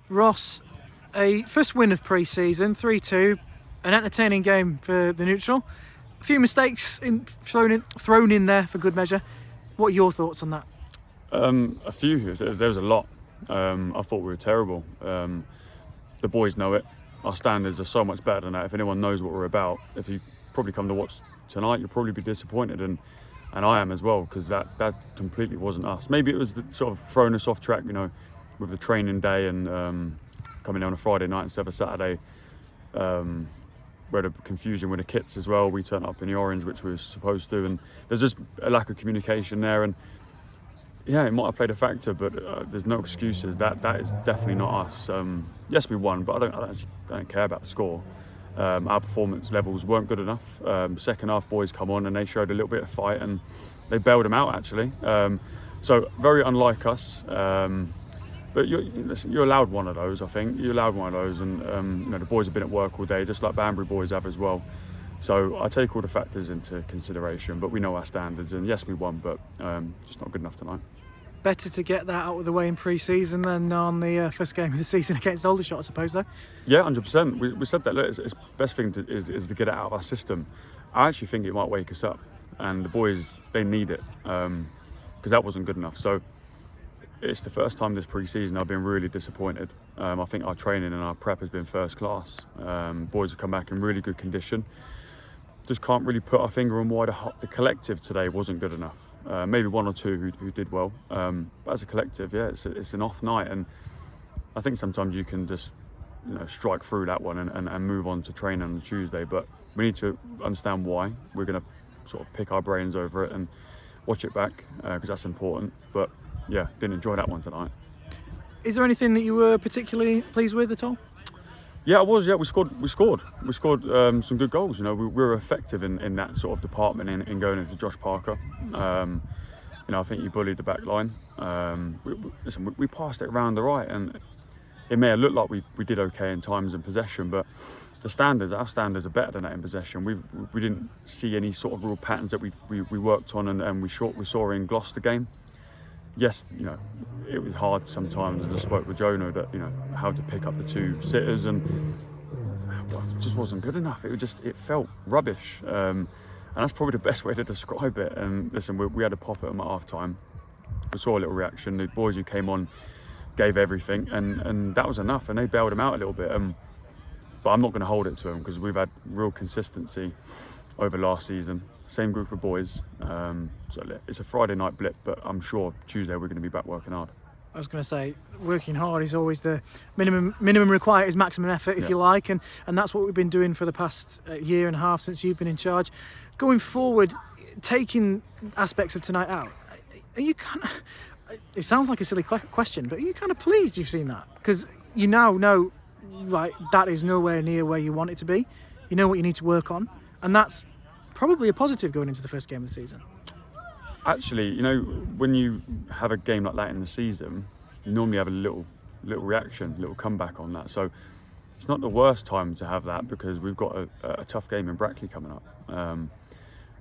Ross, a first win of pre-season, 3-2, an entertaining game for the neutral. A few mistakes thrown in there for good measure. What are your thoughts on that? A few. There was a lot. I thought we were terrible. The boys know it. Our standards are so much better than that. If anyone knows what we're about, if you probably come to watch tonight, you'll probably be disappointed, and I am as well, because that completely wasn't us. Maybe it was the sort of throwing us off track, with the training day and coming down on a Friday night instead of a Saturday. We had a confusion with the kits as well. We turned up in the orange, which we were supposed to, and there's just a lack of communication there. And yeah, it might have played a factor, but there's no excuses. That is definitely not us. Yes, we won, but I don't care about the score. Our performance levels weren't good enough. Second half, boys come on and they showed a little bit of fight, and they bailed them out actually. So very unlike us. But you're allowed one of those. I think you're allowed one of those, and the boys have been at work all day, just like Banbury boys have as well. So I take all the factors into consideration, but we know our standards, and yes, we won, but just not good enough tonight. Better to get that out of the way in pre-season than on the first game of the season against Aldershot, I suppose, though. Yeah, 100%. We said that. Look, it's best thing is to get it out of our system. I actually think it might wake us up, and the boys, they need it, because that wasn't good enough. So it's the first time this pre-season I've been really disappointed. I think our training and our prep has been first class. Boys have come back in really good condition. Just can't really put our finger on why the collective today wasn't good enough. Maybe one or two who did well, but as a collective, yeah, it's an off night, and I think sometimes you can just strike through that one and move on to training on the Tuesday. But we need to understand why. We're going to sort of pick our brains over it and watch it back, because that's important. But yeah, didn't enjoy that one tonight. Is there anything that you were particularly pleased with at all? Yeah, I was. Yeah, we scored some good goals. We were effective in that sort of department in going into Josh Parker. I think he bullied the back line. We passed it around the right, and it may have looked like we did okay in times in possession, but our standards are better than that in possession. We didn't see any sort of real patterns that we worked on, and we saw in Gloucester game. Yes, it was hard sometimes, as I spoke with Jonah, that how to pick up the two sitters, and it just wasn't good enough. It felt rubbish, and that's probably the best way to describe it. And listen, we had a pop at them at half time. We saw a little reaction. The boys who came on gave everything, and that was enough, and they bailed them out a little bit. But I'm not going to hold it to them, because we've had real consistency over last season. Same group of boys. So it's a Friday night blip, but I'm sure Tuesday we're going to be back working hard. I was going to say, working hard is always the minimum required is maximum effort, if you like, and that's what we've been doing for the past year and a half since you've been in charge. Going forward, taking aspects of tonight out, are you kind of, it sounds like a silly question, but are you kind of pleased you've seen that? Because you now know, like, that is nowhere near where you want it to be. You know what you need to work on, and that's probably a positive going into the first game of the season. Actually, when you have a game like that in the season, you normally have a little reaction, little comeback on that. So it's not the worst time to have that, because we've got a tough game in Brackley coming up.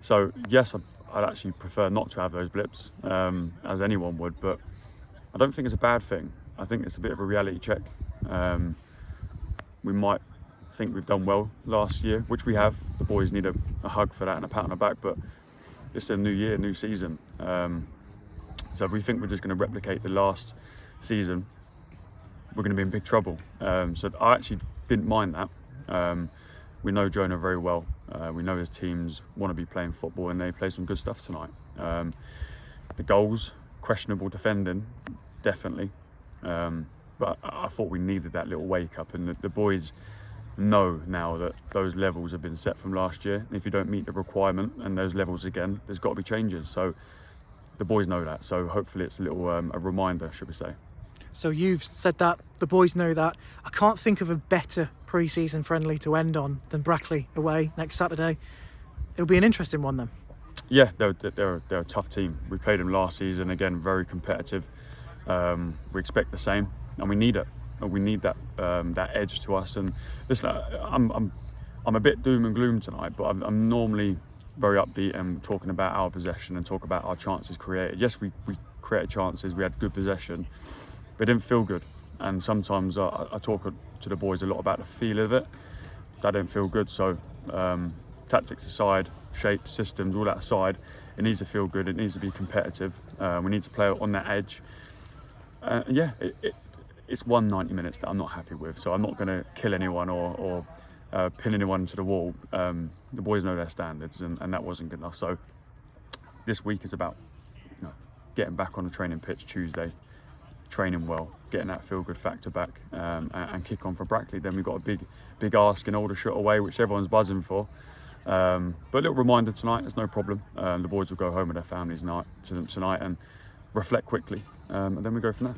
So yes, I'd actually prefer not to have those blips, as anyone would, but I don't think it's a bad thing. I think it's a bit of a reality check. We might think we've done well last year, which we have. The boys need a hug for that and a pat on the back, but it's a new year, new season. So if we think we're just going to replicate the last season, we're going to be in big trouble. So I actually didn't mind that. We know Jonah very well. We know his teams want to be playing football, and they play some good stuff tonight. The goals, questionable defending, definitely. But I thought we needed that little wake up, and the boys know now that those levels have been set from last year. And if you don't meet the requirement and those levels again, there's got to be changes. So the boys know that. So hopefully it's a little a reminder, should we say. So you've said that, the boys know that. I can't think of a better pre-season friendly to end on than Brackley away next Saturday. It'll be an interesting one then. Yeah, they're a tough team. We played them last season, again, very competitive. We expect the same, and we need it. We need that edge to us. And listen, I'm a bit doom and gloom tonight, but I'm normally very upbeat and talking about our possession and talk about our chances created. Yes, we created chances. We had good possession, but it didn't feel good. And sometimes I talk to the boys a lot about the feel of it. That didn't feel good. So tactics aside, shapes, systems, all that aside, it needs to feel good. It needs to be competitive. We need to play on that edge. It's 90 minutes that I'm not happy with. So I'm not going to kill anyone or pin anyone to the wall. The boys know their standards, and that wasn't good enough. So this week is about getting back on the training pitch Tuesday, training well, getting that feel-good factor back, and kick on for Brackley. Then we've got a big ask in Aldershot away, which everyone's buzzing for. But a little reminder tonight, there's no problem. The boys will go home with their families tonight and reflect quickly, and then we go from there.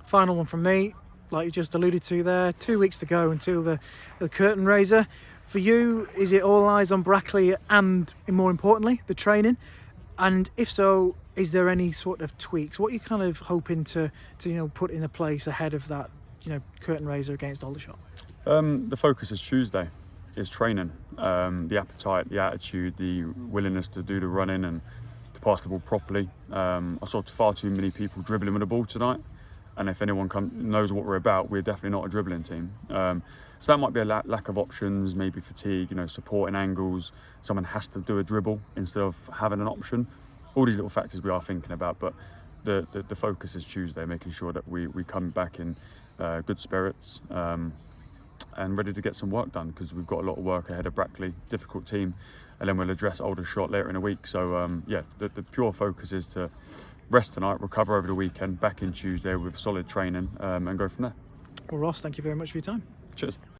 Final one from me, like you just alluded to there, 2 weeks to go until the curtain raiser. For you, is it all eyes on Brackley and, more importantly, the training? And if so, is there any sort of tweaks? What are you kind of hoping to put into place ahead of that curtain raiser against Aldershot? The focus is Tuesday, is training. The appetite, the attitude, the willingness to do the running and to pass the ball properly. I saw far too many people dribbling with the ball tonight. And if anyone knows what we're about, we're definitely not a dribbling team. So that might be a lack of options, maybe fatigue, supporting angles. Someone has to do a dribble instead of having an option. All these little factors we are thinking about, but the focus is Tuesday, making sure that we come back in good spirits and ready to get some work done, because we've got a lot of work ahead of Brackley, difficult team, and then we'll address Aldershot later in the week. So the pure focus is to rest tonight, recover over the weekend, back in Tuesday with solid training, and go from there. Well, Ross, thank you very much for your time. Cheers.